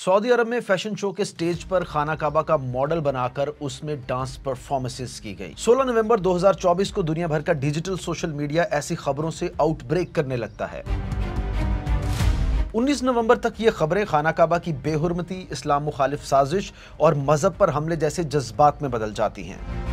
Saudi अरब में fashion show के stage पर खाना काबा का मॉडल बनाकर उसमें डांस परफॉर्मेंसेस की गई। 16 नवंबर 2024 को दुनिया भर का डिजिटल सोशल मीडिया ऐसी खबरों से आउटब्रेक करने लगता है। 19 नवंबर तक ये खबरें खाना काबा की बेहुरमती, इस्लाम मुखालिफ साजिश और मजहब पर हमले जैसे जज्बात में बदल जाती हैं।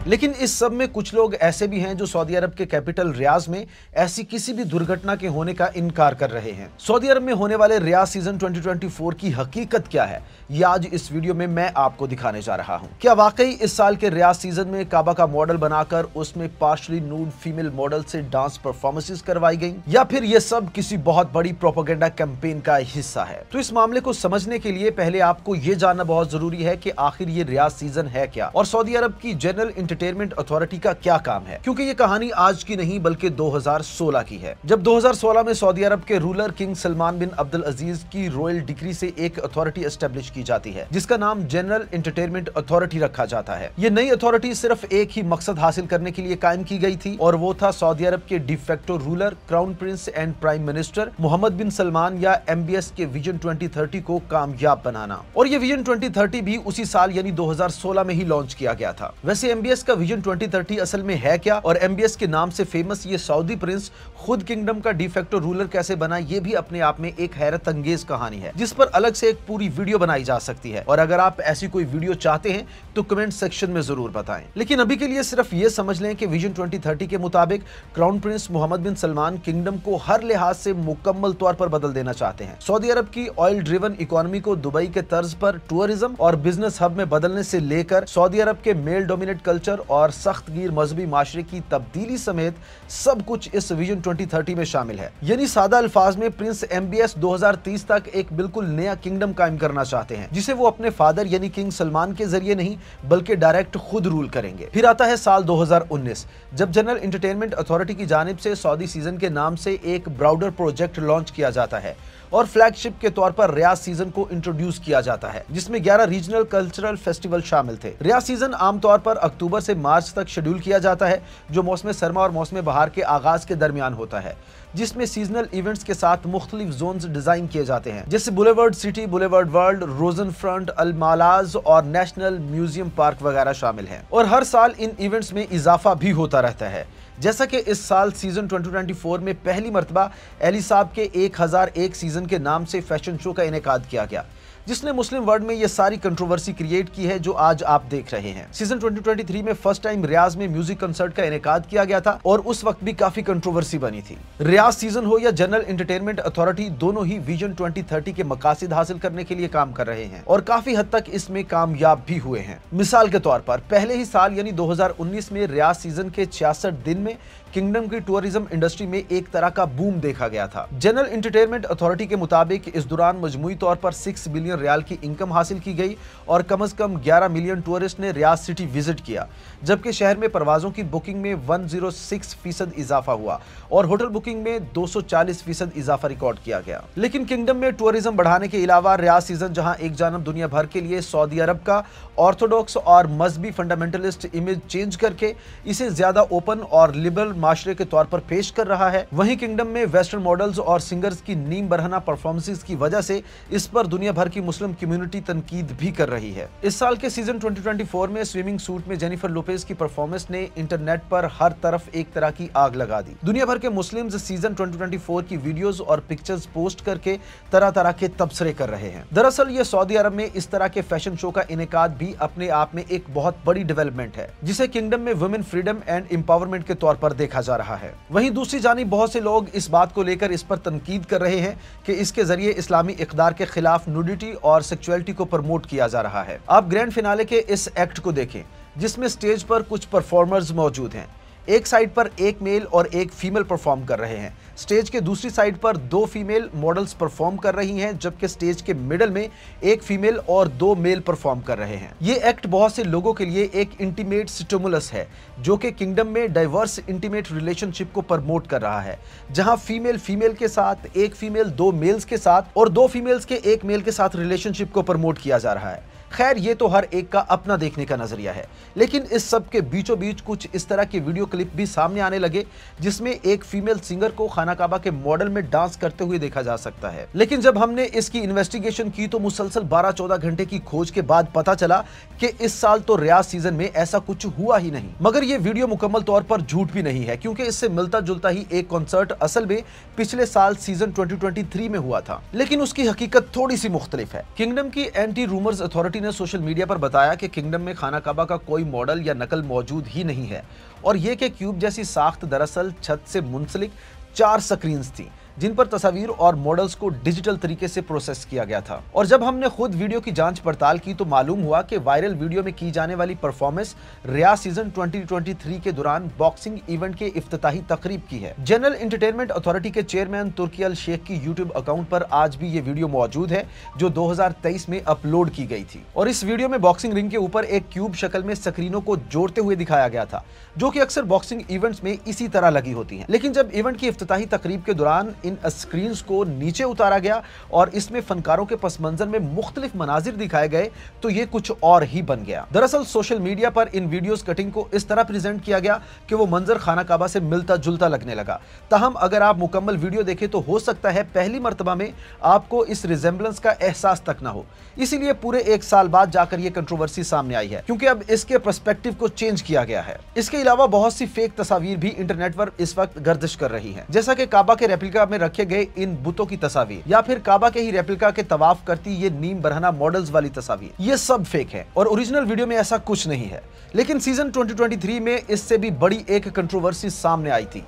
लेकिन इस सब में कुछ लोग ऐसे भी हैं जो सऊदी अरब के कैपिटल रियाज में ऐसी किसी भी दुर्घटना के होने का इनकार कर रहे हैं। सऊदी अरब में होने वाले रियाज सीजन 2024 की हकीकत क्या है, ये आज इस वीडियो में मैं आपको दिखाने जा रहा हूं। क्या वाकई इस साल के रियाज सीजन में काबा का मॉडल बनाकर उसमें पार्शली नूड फीमेल मॉडल से डांस परफॉर्मेंसेस करवाई गई, या फिर ये सब किसी बहुत बड़ी प्रोपेगेंडा कैंपेन का हिस्सा है? तो इस मामले को समझने के लिए पहले आपको ये जानना बहुत जरूरी है कि आखिर ये रियाज सीजन है क्या और सऊदी अरब की जनरल एंटरटेनमेंट अथॉरिटी का क्या काम है, क्योंकि ये कहानी आज की नहीं बल्कि 2016 की है, जब 2016 में सऊदी अरब के रूलर किंग सलमान बिन अब्दुल अजीज की रॉयल डिक्री से एक अथॉरिटी एस्टेब्लिश की जाती है जिसका नाम जनरल एंटरटेनमेंट अथॉरिटी रखा जाता है। ये नई अथॉरिटी सिर्फ एक ही मकसद हासिल करने के लिए कायम की गई थी और वो था सऊदी अरब के de facto ruler, crown prince and prime minister Mohammed bin Salman या MBS के विजन 2030 को कामयाब बनाना। और ये विजन 2030 भी उसी साल यानी 2016 में ही लॉन्च किया गया था। वैसे MBS का विजन 2030 असल में है क्या और MBS के नाम से फेमस ये सऊदी प्रिंस खुद किंगडम का डिफेक्टो रूलर कैसे बना, ये भी अपने आप में एक हैरत अंगेज कहानी है जिस पर अलग से एक पूरी वीडियो बनाई जा सकती है। और अगर आप ऐसी कोई वीडियो चाहते हैं तो कमेंट सेक्शन में जरूर बताएं। लेकिन अभी के लिए सिर्फ ये समझ लें कि विजन 2030 के मुताबिक crown Prince Mohammad bin Salman kingdom को हर लिहाज से मुकम्मल तौर पर बदल देना चाहते हैं। सऊदी अरब की ऑयल ड्रिवन इकोनॉमी को दुबई के तर्ज पर टूरिज्म और बिजनेस हब में बदलने से लेकर सऊदी अरब के मेल डोमिनेट कल्चर और सख्तगीर मजहबी माशरे की तब्दीली समेत सब कुछ इस विजन 2030 में शामिल है। यानी सादा अल्फाज में प्रिंस MBS 2030 तक एक बिल्कुल नया किंगडम कायम करना चाहते हैं जिसे वो अपने फादर यानी किंग सलमान के जरिए नहीं बल्कि डायरेक्ट खुद रूल करेंगे। फिर आता है साल 2019 जब जनरल एंटरटेनमेंट अथॉरिटी की जानिब से सऊदी सीजन के नाम से एक ब्राउडर प्रोजेक्ट लॉन्च किया जाता है और फ्लैगशिप के तौर पर रियाज सीजन को इंट्रोड्यूस किया जाता है जिसमें 11 रीजनल कल्चरल फेस्टिवल शामिल थे। रियाज सीजन आमतौर पर अक्टूबर से मार्च तक शेड्यूल किया जाता है जो मौसम सरमा और मौसम बहार के आगाज के दरमियान होता है, जिसमें सीजनल इवेंट्स के साथ मुख्तलिफ जोन्स डिजाइन किए जाते हैं जैसे Boulevard City, Boulevard World, Roshn Front, Al Malaz और नेशनल म्यूजियम पार्क वगैरह शामिल हैं। और हर साल इन इवेंट्स में इजाफा भी होता रहता है, जैसा कि इस साल सीजन 2024 में पहली मर्तबा एली साहब के 1001 सीजन के नाम से फैशन शो का इनेकाद किया गया जिसने मुस्लिम वर्ल्ड में ये सारी कंट्रोवर्सी क्रिएट की है जो आज आप देख रहे हैं। सीजन 2023 में फर्स्ट टाइम रियाज में म्यूजिक कंसर्ट का इनेकाद किया गया था और उस वक्त भी काफी कंट्रोवर्सी बनी थी। रियाज सीजन हो या जनरल एंटरटेनमेंट अथॉरिटी, दोनों ही विजन 2030 के मकासद हासिल करने के लिए काम कर रहे हैं और काफी हद तक इसमें कामयाब भी हुए हैं। मिसाल के तौर पर पहले ही साल यानी 2019 में रियाज सीजन के 66 दिन में किंगडम की टूरिज्म इंडस्ट्री में एक तरह का बूम देखा गया था। जनरल एंटरटेनमेंट अथॉरिटी के मुताबिक इस दौरान मजमूई तौर पर 6 बिलियन रियाल की इनकम हासिल की गई और कम से कम 11 मिलियन टूरिस्ट ने रियाज सिटी विजिट किया, जबकि शहर में परवाजों की बुकिंग में 106% इजाफा हुआ और होटल बुकिंग में 240% इजाफा रिकॉर्ड किया गया। लेकिन किंगडम में टूरिज्म बढ़ाने के अलावा रियाज सीजन जहां एक जानब दुनिया भर के लिए सऊदी अरब का ऑर्थोडॉक्स और मजहबी फंडामेंटलिस्ट इमेज चेंज करके इसे ज्यादा ओपन और लिबरल माशरे के तौर पर पेश कर रहा है, वहीं किंगडम में वेस्टर्न मॉडल्स और सिंगर्स की नीम बरहना परफॉर्मेंसेस की वजह से इस पर दुनिया भर की मुस्लिम कम्युनिटी तनकीद भी कर रही है। इस साल के सीजन 2024 में स्विमिंग सूट में जेनिफर लोपेज की परफॉर्मेंस ने इंटरनेट पर हर तरफ एक तरह की आग लगा दी। दुनिया भर के मुस्लिम्स सीजन 2024 की वीडियोस और पिक्चर्स पोस्ट करके तरह तरह के तबसरे कर रहे हैं। दरअसल ये सऊदी अरब में इस तरह के फैशन शो का इनेकाद भी अपने आप में एक बहुत बड़ी डेवलपमेंट है जिसे किंगडम में वुमेन फ्रीडम एंड एम्पावरमेंट के तौर पर देखा जा रहा है। वहीं दूसरी जानिब बहुत से लोग इस बात को लेकर इस पर तनकीद कर रहे हैं कि इसके जरिए इस्लामी इक़दार के खिलाफ नुडिटी और सेक्सुअलिटी को प्रमोट किया जा रहा है। आप ग्रैंड फिनाले के इस एक्ट को देखें जिसमें स्टेज पर कुछ परफॉर्मर्स मौजूद हैं। एक साइड पर एक मेल और एक फीमेल परफॉर्म कर रहे हैं, स्टेज के दूसरी साइड पर 2 फीमेल मॉडल्स परफॉर्म कर रही हैं, जबकि स्टेज के मिडल में एक फीमेल और 2 मेल परफॉर्म कर रहे हैं। ये एक्ट बहुत से लोगों के लिए एक इंटीमेट स्टिमुलस है जो कि किंगडम में डाइवर्स इंटीमेट रिलेशनशिप को प्रमोट कर रहा है, जहां फीमेल फीमेल के साथ, एक फीमेल 2 मेल्स के साथ और 2 फीमेल्स के एक मेल के साथ रिलेशनशिप को प्रमोट किया जा रहा है। खैर ये तो हर एक का अपना देखने का नजरिया है, लेकिन इस सब के बीचों बीच कुछ इस तरह के वीडियो क्लिप भी सामने आने लगे जिसमें एक फीमेल सिंगर को खाना काबा के मॉडल में डांस करते हुए देखा जा सकता है। लेकिन जब हमने इसकी इन्वेस्टिगेशन की तो मुसलसल 12-14 घंटे की खोज के बाद पता चला कि इस साल तो रियाज सीजन में ऐसा कुछ हुआ ही नहीं। मगर ये वीडियो मुकम्मल तौर पर झूठ भी नहीं है, क्योंकि इससे मिलता जुलता ही एक कॉन्सर्ट असल में पिछले साल सीजन 2023 में हुआ था, लेकिन उसकी हकीकत थोड़ी सी मुख्तलिफ है। किंगडम की एंटी रूमर्स अथॉरिटी ने सोशल मीडिया पर बताया कि किंगडम में खाना काबा का कोई मॉडल या नकल मौजूद ही नहीं है और ये कि क्यूब जैसी साख्त दरअसल छत से मुंसलिक 4 स्क्रीन्स थी जिन पर तस्वीर और मॉडल्स को डिजिटल तरीके से प्रोसेस किया गया था। और जब हमने खुद वीडियो की जांच पड़ताल की तो मालूम हुआ कि वायरल वीडियो में की जाने वाली परफॉर्मेंस रियाज सीजन 2023 के दौरान बॉक्सिंग इवेंट के इफ्तिताही तकरीब की है। जनरल एंटरटेनमेंट अथॉरिटी के चेयरमैन तुर्की अल शेख की यूट्यूब अकाउंट पर आज भी ये वीडियो मौजूद है जो 2023 में अपलोड की गई थी। और इस वीडियो में बॉक्सिंग रिंग के ऊपर एक क्यूब शक्ल में स्क्रीनों को जोड़ते हुए दिखाया गया था, जो कि अक्सर बॉक्सिंग इवेंट्स में इसी तरह लगी होती हैं। लेकिन जब इवेंट की इफ्तिताही तकरीब के दौरान इन स्क्रीन्स को नीचे उतारा गया और इसमें फनकारों के पस मंजर में मुख्तलिफ मनाजिर दिखाए गए तो ये कुछ और ही बन गया। दरअसल सोशल मीडिया पर इन वीडियोस कटिंग को इस तरह प्रेजेंट किया गया कि वो मंजर खाना काबा से मिलता जुलता लगने लगा। ताहम अगर आप मुकम्मल वीडियो देखें तो हो सकता है पहली मर्तबा में आपको इस रिजेम्बलेंस का एहसास तक ना हो। इसीलिए पूरे 1 साल बाद जाकर ये कंट्रोवर्सी सामने आई है, क्योंकि अब इसके पर्सपेक्टिव को चेंज किया गया है। इसके अलावा बहुत सी फेक तस्वीर भी इंटरनेट पर इस वक्त गर्दिश कर रही है, जैसा कि काबा के रेप्लिका में रखे गए इन बुतों की तस्वीर या फिर काबा के ही रेप्लिका के तवाफ करती ये नीम बरहना मॉडल्स वाली तस्वीर। ये सब फेक है और ओरिजिनल वीडियो में ऐसा कुछ नहीं है। लेकिन सीजन 2023 में इससे भी बड़ी एक कंट्रोवर्सी सामने आई थी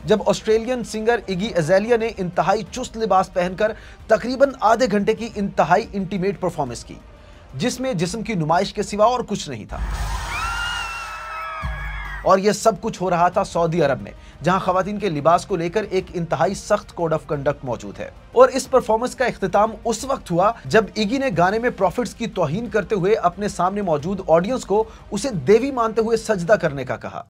जब ऑस्ट्रेलियन सिंगर इगी अज़ेलिया ने इंतहाई चुस्त लिबास पहनकर तकरीबन आधे घंटे की इंतहाई इंटीमेट परफॉर्मेंस की, जिसमें जिस्म की नुमाइश के सिवा और कुछ नहीं था। और यह सब कुछ हो रहा था सऊदी अरब में, जहां खवातीन के लिबास को लेकर एक इंतहाई सख्त कोड ऑफ कंडक्ट मौजूद है। और इस परफॉर्मेंस का इख्तिताम उस वक्त हुआ जब इगी ने गाने में प्रॉफिट्स की तौहीन करते हुए अपने सामने मौजूद ऑडियंस को उसे देवी मानते हुए सजदा करने का कहा।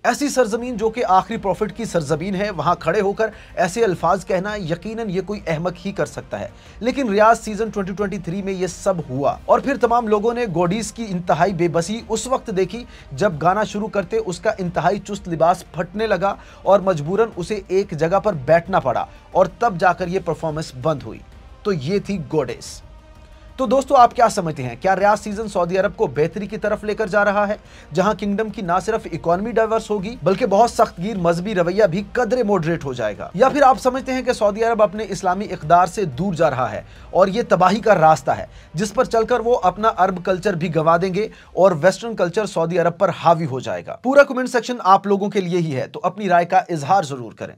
ऐसी सरजमीन जो कि आखिरी प्रॉफिट की सरजमीन है, वहां खड़े होकर ऐसे अल्फाज कहना यकीनन ये कोई अहमक ही कर सकता है। लेकिन रियाज सीजन 2023 में ये सब हुआ और फिर तमाम लोगों ने गोडीज की इंतहाई बेबसी उस वक्त देखी जब गाना शुरू करते उसका इंतहाई चुस्त लिबास फटने लगा और मजबूरन उसे एक जगह पर बैठना पड़ा और तब जाकर ये परफॉर्मेंस बंद हुई। तो ये थी गोडेस। तो दोस्तों आप क्या समझते हैं, क्या रियाज सीजन सऊदी अरब को बेहतरी की तरफ लेकर जा रहा है, जहां किंगडम की ना सिर्फ इकोनॉमी डाइवर्स होगी बल्कि बहुत सख्तगीर मजहबी रवैया भी कदरे मॉडरेट हो जाएगा? या फिर आप समझते हैं कि सऊदी अरब अपने इस्लामी इक़दार से दूर जा रहा है और ये तबाही का रास्ता है जिस पर चलकर वो अपना अरब कल्चर भी गंवा देंगे और वेस्टर्न कल्चर सऊदी अरब पर हावी हो जाएगा? पूरा कमेंट सेक्शन आप लोगों के लिए ही है, तो अपनी राय का इजहार जरूर करें।